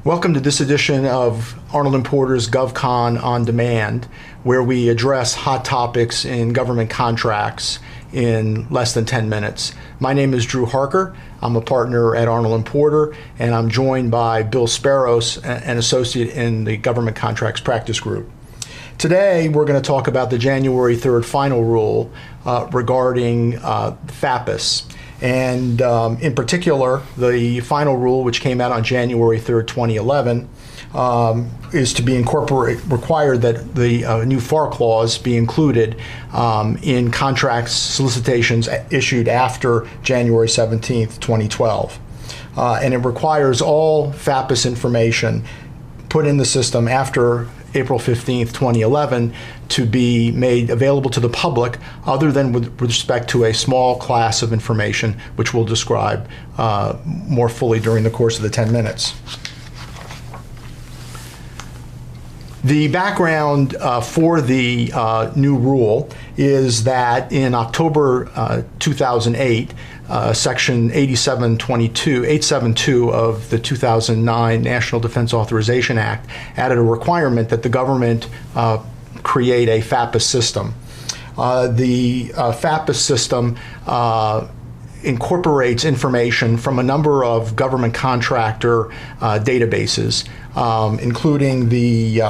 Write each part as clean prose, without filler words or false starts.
Welcome to this edition of Arnold & Porter's GovCon On Demand, where we address hot topics in government contracts in less than 10 minutes. My name is Drew Harker. I'm a partner at Arnold & Porter, and I'm joined by Bill Sparrows, an associate in the Government Contracts Practice Group. Today, we're going to talk about the January 3rd final rule regarding FAPIIS. And in particular, the final rule, which came out on January 3rd, 2011, is to be required that the new FAR clause be included in contracts solicitations issued after January 17th, 2012. And it requires all FAPIIS information put in the system after April 15th, 2011, to be made available to the public, other than with respect to a small class of information, which we'll describe more fully during the course of the 10 minutes. The background for the new rule is that in October 2008, Section 872 of the 2009 National Defense Authorization Act added a requirement that the government create a FAPIIS system. The FAPIIS system incorporates information from a number of government contractor databases, including the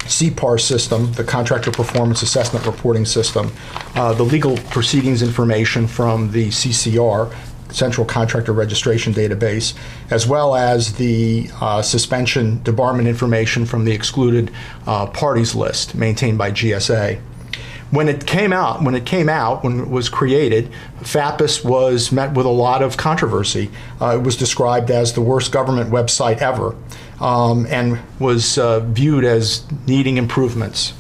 CPAR system, the Contractor Performance Assessment Reporting System, the legal proceedings information from the CCR, Central Contractor Registration Database, as well as the suspension debarment information from the excluded parties list maintained by GSA. When it was created, FAPIIS was met with a lot of controversy. It was described as the worst government website ever, and was viewed as needing improvements.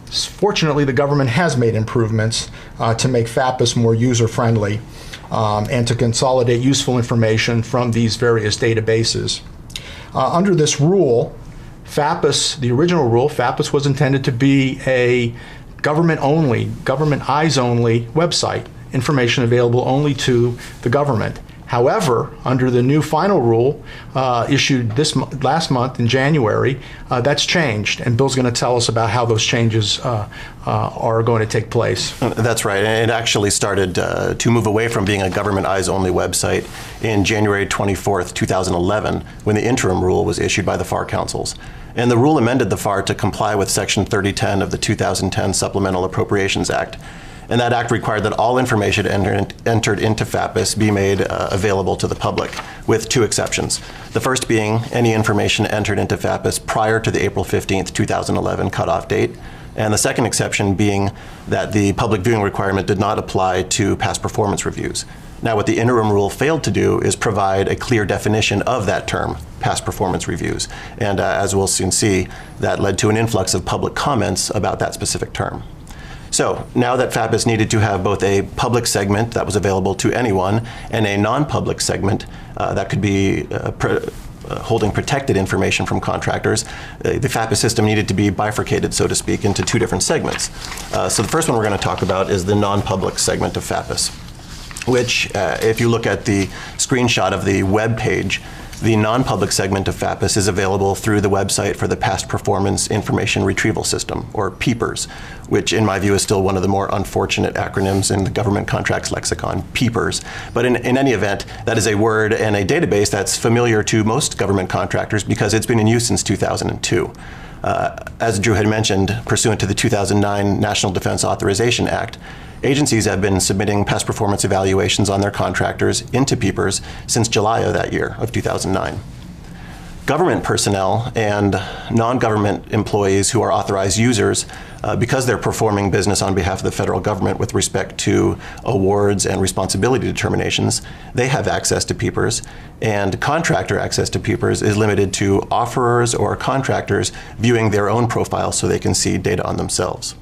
Fortunately, the government has made improvements to make FAPIIS more user-friendly and to consolidate useful information from these various databases. Under this rule, FAPIIS, the original rule, FAPIIS was intended to be a government-only, government eyes-only website, information available only to the government. However, under the new final rule issued last month in January, that's changed, and Bill's going to tell us about how those changes are going to take place. That's right. It actually started to move away from being a government eyes-only website in January 24th, 2011, when the interim rule was issued by the FAR councils. And the rule amended the FAR to comply with Section 3010 of the 2010 Supplemental Appropriations Act. And that act required that all information entered into FAPIIS be made available to the public, with two exceptions. The first being any information entered into FAPIIS prior to the April 15th, 2011 cutoff date. And the second exception being that the public viewing requirement did not apply to past performance reviews. Now, what the interim rule failed to do is provide a clear definition of that term, past performance reviews. And as we'll soon see, that led to an influx of public comments about that specific term. So now that FAPIIS needed to have both a public segment that was available to anyone and a non-public segment that could be holding protected information from contractors, the FAPIIS system needed to be bifurcated, so to speak, into two different segments. So the first one we're going to talk about is the non-public segment of FAPIIS, which, if you look at the screenshot of the web page, the non-public segment of FAPIIS is available through the website for the Past Performance Information Retrieval System, or PPIRS, which in my view is still one of the more unfortunate acronyms in the government contracts lexicon, PPIRS. But in any event, that is a word and a database that's familiar to most government contractors because it's been in use since 2002. As Drew had mentioned, pursuant to the 2009 National Defense Authorization Act, agencies have been submitting past performance evaluations on their contractors into PPIRS since July of that year, of 2009. Government personnel and non-government employees who are authorized users, because they're performing business on behalf of the federal government with respect to awards and responsibility determinations, they have access to PPIRS, and contractor access to PPIRS is limited to offerers or contractors viewing their own profile so they can see data on themselves.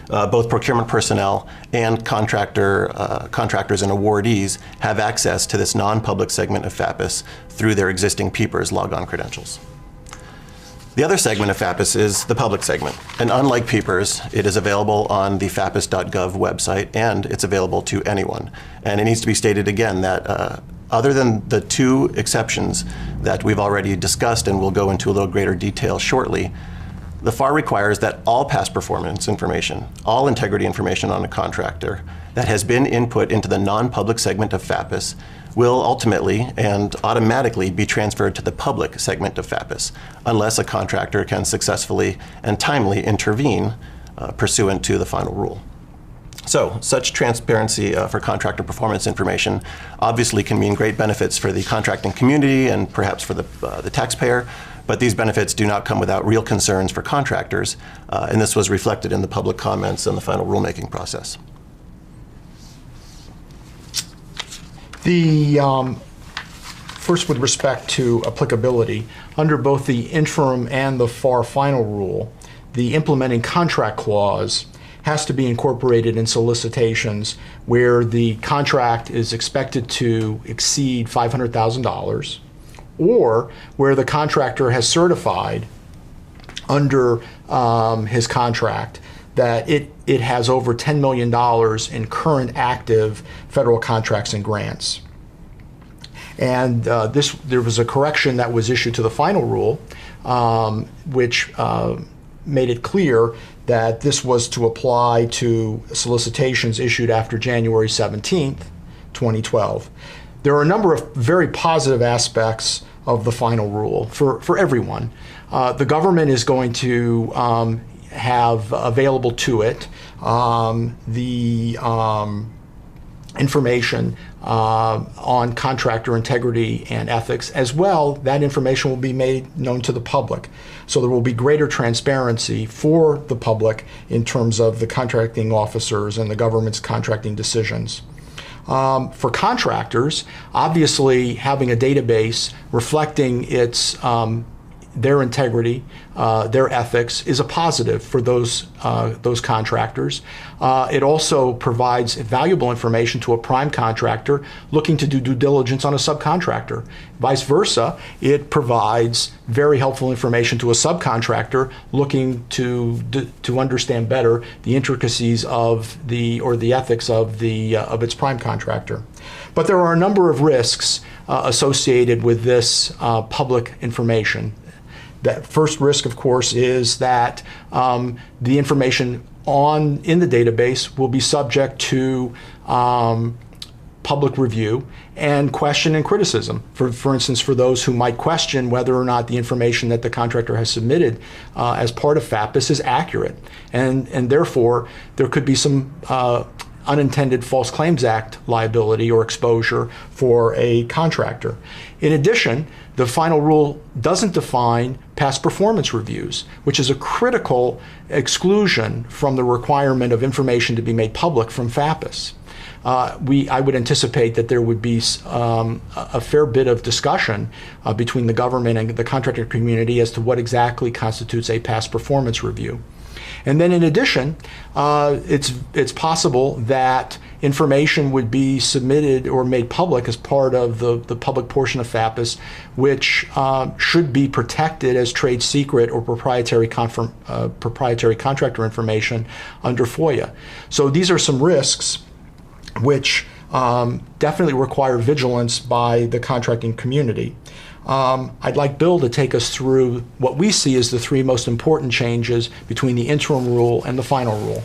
Both procurement personnel and contractors and awardees have access to this non-public segment of FAPIIS through their existing PPIRS logon credentials. The other segment of FAPIIS is the public segment, and unlike PPIRS, it is available on the FAPIIS.gov website, and it's available to anyone. And it needs to be stated again that other than the two exceptions that we've already discussed and we'll go into a little greater detail shortly, the FAR requires that all past performance information, all integrity information on a contractor that has been input into the non-public segment of FAPIIS will ultimately and automatically be transferred to the public segment of FAPIIS, unless a contractor can successfully and timely intervene pursuant to the final rule. So, such transparency for contractor performance information obviously can mean great benefits for the contracting community and perhaps for the taxpayer, but these benefits do not come without real concerns for contractors, and this was reflected in the public comments and the final rulemaking process. First, with respect to applicability, under both the interim and the FAR final rule, the implementing contract clause has to be incorporated in solicitations where the contract is expected to exceed $500,000, or where the contractor has certified under his contract that it has over $10 million in current active federal contracts and grants. And there was a correction that was issued to the final rule, which made it clear that this was to apply to solicitations issued after January 17th, 2012. There are a number of very positive aspects of the final rule for everyone. The government is going to have available to it the information on contractor integrity and ethics. As well, that information will be made known to the public. So there will be greater transparency for the public in terms of the contracting officers and the government's contracting decisions. For contractors, obviously having a database reflecting their integrity, their ethics, is a positive for those contractors. It also provides valuable information to a prime contractor looking to do due diligence on a subcontractor. Vice versa, it provides very helpful information to a subcontractor looking to understand better the intricacies of the ethics of its prime contractor. But there are a number of risks associated with this public information. The first risk, of course, is that the information in the database will be subject to public review and question and criticism. For instance, for those who might question whether or not the information that the contractor has submitted as part of FAPIIS is accurate. And therefore, there could be some unintended False Claims Act liability or exposure for a contractor. In addition, the final rule doesn't define past performance reviews, which is a critical exclusion from the requirement of information to be made public from FAPIIS. I would anticipate that there would be a fair bit of discussion between the government and the contractor community as to what exactly constitutes a past performance review. And then in addition, it's possible that information would be submitted or made public as part of the public portion of FAPIIS, which should be protected as trade secret or proprietary contractor information under FOIA. So these are some risks which definitely require vigilance by the contracting community. I'd like Bill to take us through what we see as the three most important changes between the interim rule and the final rule.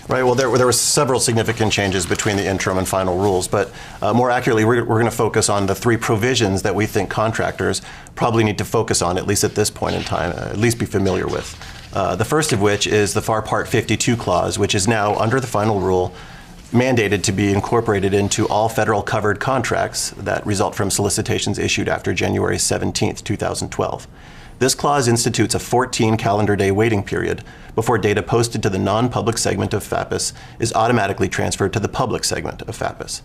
Right, well, there were several significant changes between the interim and final rules, but more accurately, we're going to focus on the three provisions that we think contractors probably need to focus on, at least at this point in time, at least be familiar with. The first of which is the FAR Part 52 clause, which is now, under the final rule, mandated to be incorporated into all federal covered contracts that result from solicitations issued after January 17th, 2012. This clause institutes a 14 calendar day waiting period before data posted to the non-public segment of FAPIIS is automatically transferred to the public segment of FAPIIS.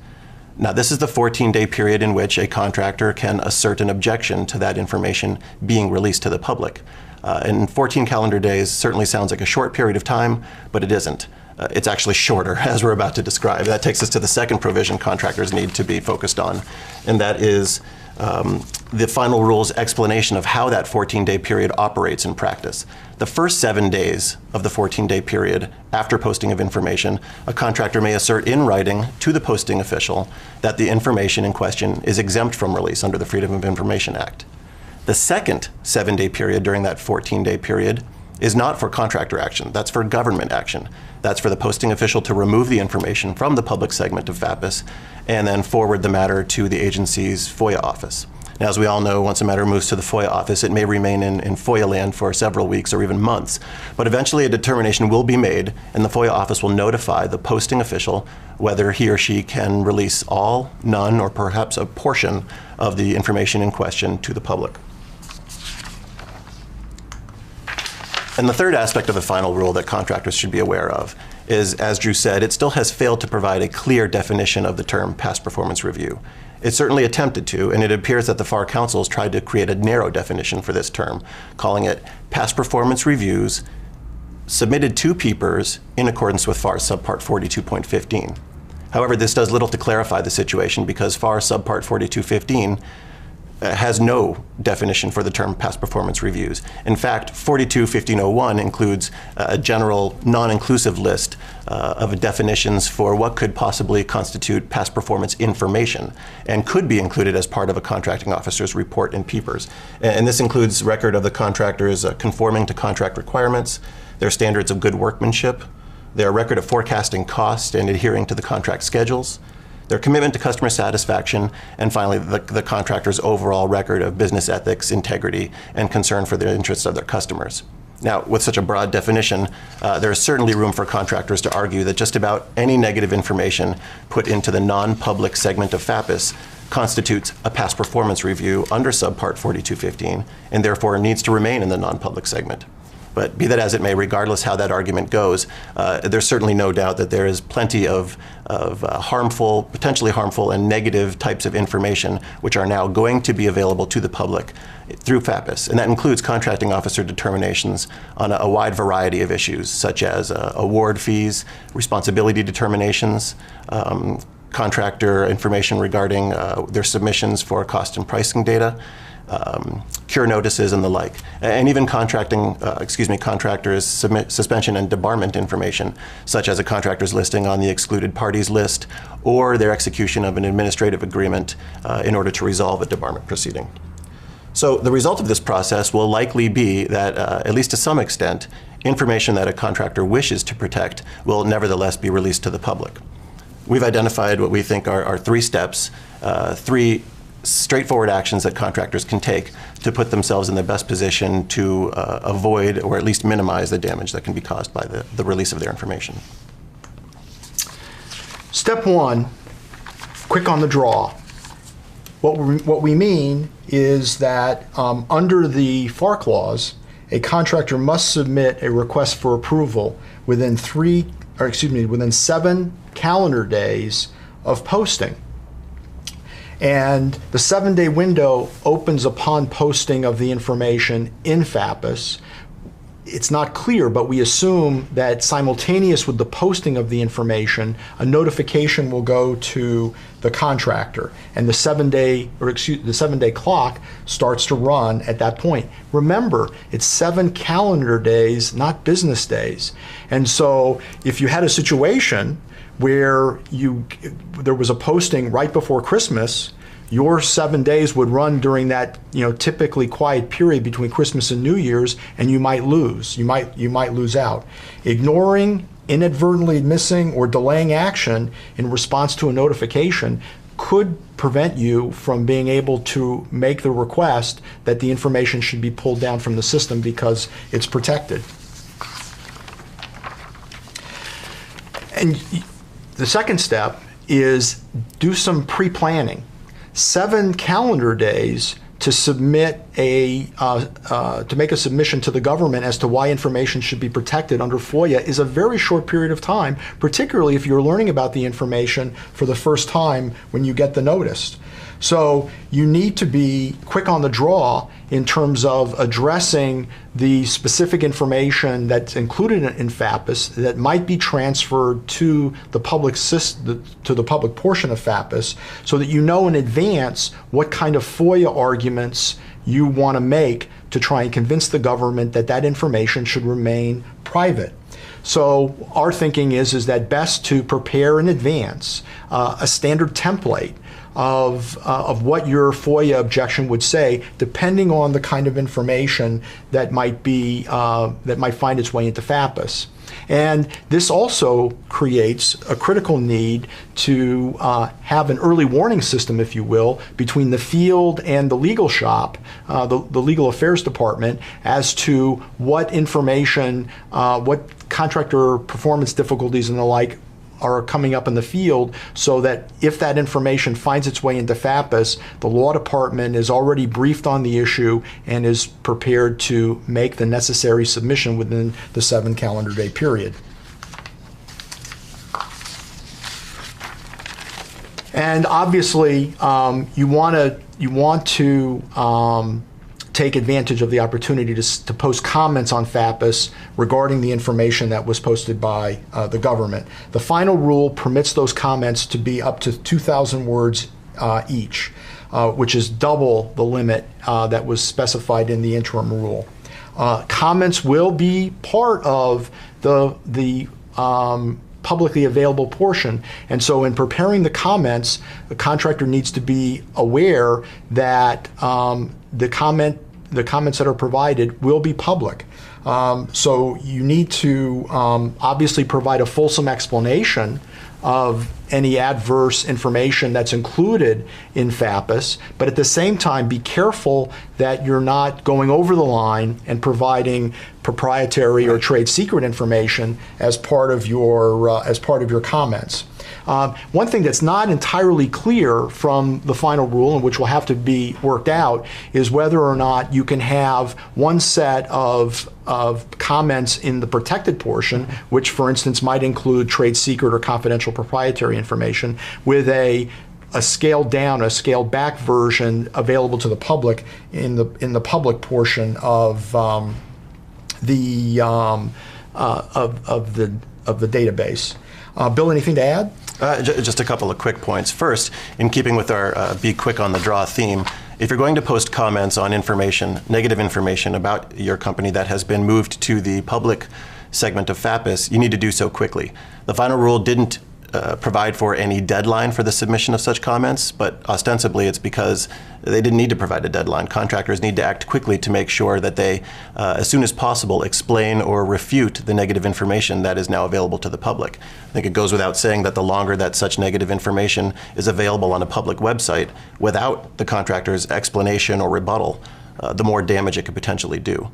Now, this is the 14-day period in which a contractor can assert an objection to that information being released to the public. And 14 calendar days certainly sounds like a short period of time, but it isn't. It's actually shorter, as we're about to describe. That takes us to the second provision contractors need to be focused on, and that is the final rule's explanation of how that 14-day period operates in practice. The first 7 days of the 14-day period after posting of information, a contractor may assert in writing to the posting official that the information in question is exempt from release under the Freedom of Information Act. The second 7-day period during that 14-day period is not for contractor action. That's for government action. That's for the posting official to remove the information from the public segment of FAPIIS and then forward the matter to the agency's FOIA office. Now, as we all know, once a matter moves to the FOIA office, it may remain in FOIA land for several weeks or even months. But eventually a determination will be made, and the FOIA office will notify the posting official whether he or she can release all, none, or perhaps a portion of the information in question to the public. And the third aspect of the final rule that contractors should be aware of is, as Drew said, it still has failed to provide a clear definition of the term past performance review. It certainly attempted to, and it appears that the FAR councils tried to create a narrow definition for this term, calling it past performance reviews submitted to peepers in accordance with FAR subpart 42.15. However, this does little to clarify the situation because FAR subpart 42.15 has no definition for the term past performance reviews. In fact, 42.1501 includes a general non-inclusive list of definitions for what could possibly constitute past performance information and could be included as part of a contracting officer's report in peepers. And this includes record of the contractors conforming to contract requirements, their standards of good workmanship, their record of forecasting cost and adhering to the contract schedules, their commitment to customer satisfaction, and finally, the contractor's overall record of business ethics, integrity, and concern for the interests of their customers. Now, with such a broad definition, there is certainly room for contractors to argue that just about any negative information put into the non-public segment of FAPIIS constitutes a past performance review under subpart 42.15, and therefore needs to remain in the non-public segment. But be that as it may, regardless how that argument goes, there's certainly no doubt that there is plenty of harmful, potentially harmful and negative types of information which are now going to be available to the public through FAPIIS. And that includes contracting officer determinations on a wide variety of issues, such as award fees, responsibility determinations, contractor information regarding their submissions for cost and pricing data, cure notices and the like, and even contractors' suspension and debarment information, such as a contractor's listing on the excluded parties list or their execution of an administrative agreement in order to resolve a debarment proceeding. So the result of this process will likely be that, at least to some extent, information that a contractor wishes to protect will nevertheless be released to the public. We've identified what we think are three steps, three straightforward actions that contractors can take to put themselves in the best position to avoid or at least minimize the damage that can be caused by the release of their information. Step one, quick on the draw. What we mean is that under the FAR clause, a contractor must submit a request for approval within 7 calendar days of posting. And the 7-day window opens upon posting of the information in FAPIIS. It's not clear, but we assume that simultaneous with the posting of the information, a notification will go to the contractor, and the 7-day clock starts to run at that point. Remember, it's 7 calendar days, not business days. And so if you had a situation where there was a posting right before Christmas, your 7 days would run during that typically quiet period between Christmas and New Year's, and you might lose. You might lose out. Ignoring, inadvertently missing, or delaying action in response to a notification could prevent you from being able to make the request that the information should be pulled down from the system because it's protected. And the second step is do some pre-planning. 7 calendar days to submit to make a submission to the government as to why information should be protected under FOIA is a very short period of time, particularly if you're learning about the information for the first time when you get the notice. So you need to be quick on the draw in terms of addressing the specific information that's included in FAPIIS that might be transferred to the public portion of FAPIIS, so that you know in advance what kind of FOIA arguments you want to make to try and convince the government that that information should remain private. So our thinking is that best to prepare in advance a standard template of what your FOIA objection would say, depending on the kind of information that might be that might find its way into FAPIIS. And this also creates a critical need to have an early warning system, if you will, between the field and the legal shop, the legal affairs department, as to what information, what contractor performance difficulties and the like are coming up in the field, so that if that information finds its way into FAPIIS, the law department is already briefed on the issue and is prepared to make the necessary submission within the 7 calendar day period. And obviously, you want to take advantage of the opportunity to post comments on FAPIIS regarding the information that was posted by the government. The final rule permits those comments to be up to 2,000 words each, which is double the limit that was specified in the interim rule. Comments will be part of the publicly available portion, and so in preparing the comments, the contractor needs to be aware that the comments that are provided will be public. So you need to obviously provide a fulsome explanation of any adverse information that's included in FAPIIS, but at the same time be careful that you're not going over the line and providing proprietary or trade secret information as part of your comments. One thing that's not entirely clear from the final rule, and which will have to be worked out, is whether or not you can have one set of comments in the protected portion, which for instance might include trade secret or confidential proprietary information, with a scaled down, a scaled back version available to the public in the public portion of the database. Bill, anything to add? Just a couple of quick points. First, in keeping with our be quick on the draw theme, if you're going to post comments on information, negative information about your company that has been moved to the public segment of FAPIIS, you need to do so quickly. The final rule didn't provide for any deadline for the submission of such comments, but ostensibly it's because they didn't need to provide a deadline. Contractors need to act quickly to make sure that they, as soon as possible, explain or refute the negative information that is now available to the public. I think it goes without saying that the longer that such negative information is available on a public website without the contractor's explanation or rebuttal, the more damage it could potentially do.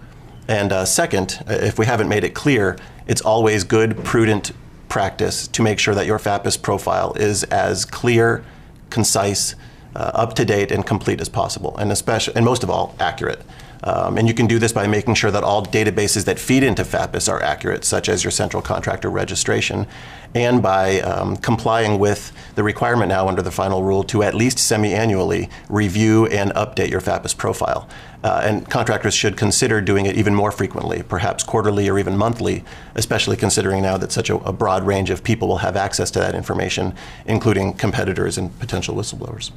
And second, if we haven't made it clear, it's always good, prudent practice to make sure that your FAPIIS profile is as clear, concise, up-to-date, and complete as possible, and most of all, accurate. And you can do this by making sure that all databases that feed into FAPIIS are accurate, such as your central contractor registration, and by complying with the requirement now under the final rule to at least semi-annually review and update your FAPIIS profile. And contractors should consider doing it even more frequently, perhaps quarterly or even monthly, especially considering now that such a broad range of people will have access to that information, including competitors and potential whistleblowers.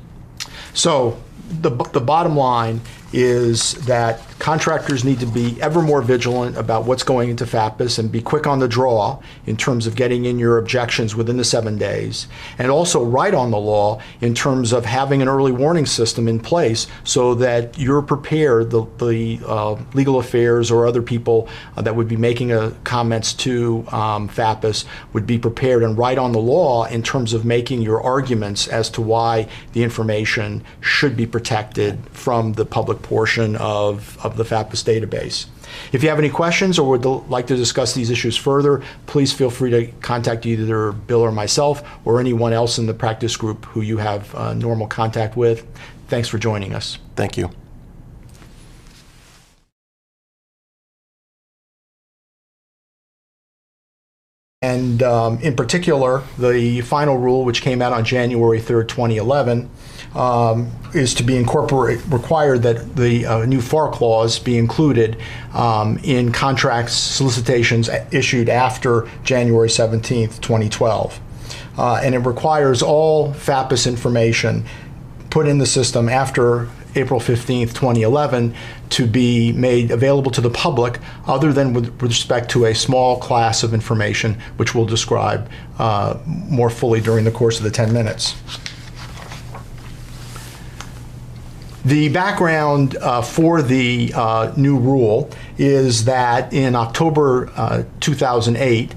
So the bottom line is that contractors need to be ever more vigilant about what's going into FAPIIS and be quick on the draw in terms of getting in your objections within the 7 days, and also right on the law in terms of having an early warning system in place so that you're prepared, the legal affairs or other people that would be making comments to FAPIIS would be prepared and right on the law in terms of making your arguments as to why the information should be protected from the public portion of the FAPIIS database. If you have any questions or would like to discuss these issues further, please feel free to contact either Bill or myself or anyone else in the practice group who you have normal contact with. Thanks for joining us. Thank you. And in particular, the final rule, which came out on January 3rd, 2011, is to be required that the new FAR clause be included in contracts solicitations issued after January 17th, 2012. And it requires all FAPIIS information put in the system after April 15th, 2011 to be made available to the public other than with respect to a small class of information, which we'll describe more fully during the course of the 10 minutes. The background for the new rule is that in October 2008,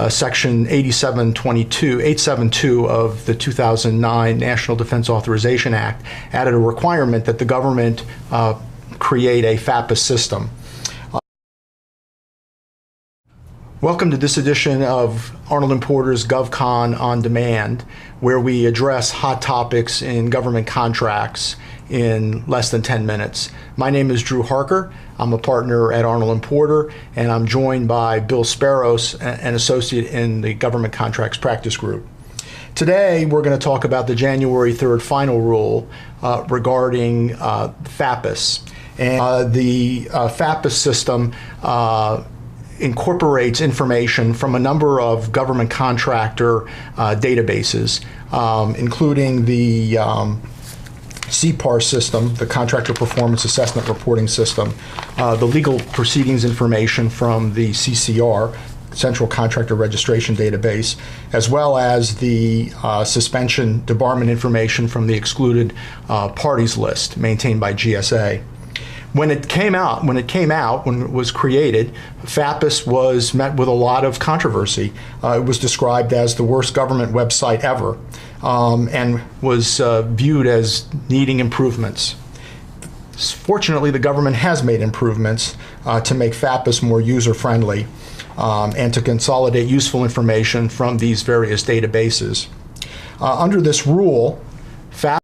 Section 872 of the 2009 National Defense Authorization Act added a requirement that the government create a FAPIIS system. Welcome to this edition of Arnold & Porter's GovCon On Demand, where we address hot topics in government contracts in less than 10 minutes. My name is Drew Harker. I'm a partner at Arnold & Porter, and I'm joined by Bill Sparrows, an associate in the Government Contracts Practice Group. Today, we're going to talk about the January 3rd final rule regarding FAPIIS. And the FAPIIS system incorporates information from a number of government contractor databases, including the CPAR system, the Contractor Performance Assessment Reporting System, the legal proceedings information from the CCR, Central Contractor Registration Database, as well as the suspension debarment information from the excluded parties list maintained by GSA. When it was created, FAPIIS was met with a lot of controversy. It was described as the worst government website ever, and was viewed as needing improvements. Fortunately, the government has made improvements to make FAPIIS more user-friendly and to consolidate useful information from these various databases. Under this rule, FAPIIS